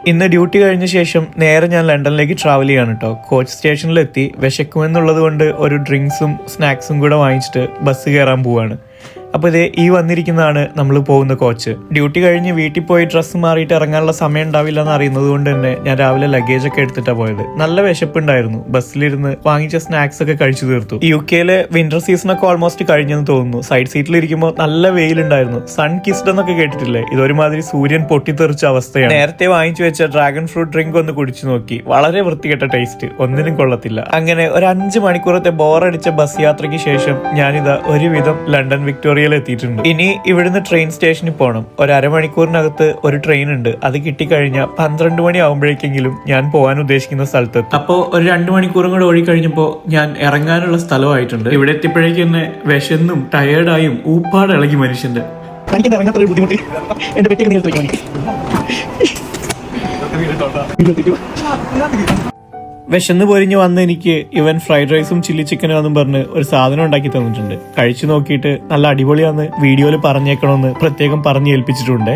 ഇന്ന് ഡ്യൂട്ടി കഴിഞ്ഞ ശേഷം നേരെ ഞാൻ ലണ്ടനിലേക്ക് ട്രാവൽ ചെയ്യാണ് കേട്ടോ. കോച്ച് സ്റ്റേഷനിലെത്തി. വിശക്കുമെന്നുള്ളത് കൊണ്ട് ഒരു ഡ്രിങ്ക്സും സ്നാക്സും കൂടെ വാങ്ങിച്ചിട്ട് ബസ് കയറാൻ പോവാണ്. അപ്പോൾ ഇതേ ഈ വന്നിരിക്കുന്നതാണ് നമ്മൾ പോകുന്ന കോച്ച്. ഡ്യൂട്ടി കഴിഞ്ഞ് വീട്ടിൽ പോയി ഡ്രസ്സ് മാറിയിട്ട് ഇറങ്ങാനുള്ള സമയം ഉണ്ടാവില്ല എന്ന് അറിയുന്നത് കൊണ്ട് തന്നെ ഞാൻ രാവിലെ ലഗേജ് ഒക്കെ എടുത്തിട്ടാണ് പോയത്. നല്ല വിശപ്പുണ്ടായിരുന്നു. ബസ്സിലിരുന്ന് വാങ്ങിച്ച സ്നാക്സ് ഒക്കെ കഴിച്ചു തീർത്തു. UK-ലെ വിന്റർ സീസൺ ഒക്കെ ഓൾമോസ്റ്റ് കഴിഞ്ഞെന്ന് തോന്നുന്നു. സൈഡ് സീറ്റിൽ ഇരിക്കുമ്പോൾ നല്ല വെയിലുണ്ടായിരുന്നു. സൺ കിസ്ഡ് എന്നൊക്കെ കേട്ടിട്ടില്ലേ? ഇതൊരുമാതിരി സൂര്യൻ പൊട്ടിത്തെറിച്ച അവസ്ഥയാണ്. നേരത്തെ വാങ്ങിച്ചു വെച്ച ഡ്രാഗൺ ഫ്രൂട്ട് ഡ്രിങ്ക് ഒന്ന് കുടിച്ചു നോക്കി. വളരെ വൃത്തികെട്ട ടേസ്റ്റ്, ഒന്നിനും കൊള്ളത്തില്ല. അങ്ങനെ ഒരു 5 മണിക്കൂറത്തെ ബോറടിച്ച ബസ് യാത്രയ്ക്ക് ശേഷം ഞാനിതാ ഒരുവിധം ലണ്ടൻ വിക്ടോറിയ എത്തിയിട്ടുണ്ട്. ഇനി ഇവിടുന്ന് ട്രെയിൻ സ്റ്റേഷനിൽ പോകണം. ഒരു അരമണിക്കൂറിനകത്ത് ഒരു ട്രെയിൻ ഉണ്ട്. അത് കിട്ടിക്കഴിഞ്ഞാൽ 12 മണി ആകുമ്പോഴേക്കെങ്കിലും ഞാൻ പോകാൻ ഉദ്ദേശിക്കുന്ന സ്ഥലത്ത്. അപ്പോൾ ഒരു 2 മണിക്കൂറും കൂടെ ഓടിക്കഴിഞ്ഞപ്പോൾ ഞാൻ ഇറങ്ങാനുള്ള സ്ഥലമായിട്ടുണ്ട്. ഇവിടെ എത്തിയപ്പോഴേക്കും തന്നെ വിശന്നും ടയേർഡായും ഊപ്പാട് ഇളകി മനുഷ്യന്റെ. വിശന്ന് പൊരിഞ്ഞ് വന്ന് എനിക്ക് ഇവൻ ഫ്രൈഡ് റൈസും ചില്ലി ചിക്കനും എന്നും പറഞ്ഞ് ഒരു സാധനം ഉണ്ടാക്കി തന്നിട്ടുണ്ട്. കഴിച്ചു നോക്കിയിട്ട് നല്ല അടിപൊളിയാന്ന് വീഡിയോയിൽ പറഞ്ഞേക്കണമെന്ന് പ്രത്യേകം പറഞ്ഞ് ഏൽപ്പിച്ചിട്ടുണ്ട്.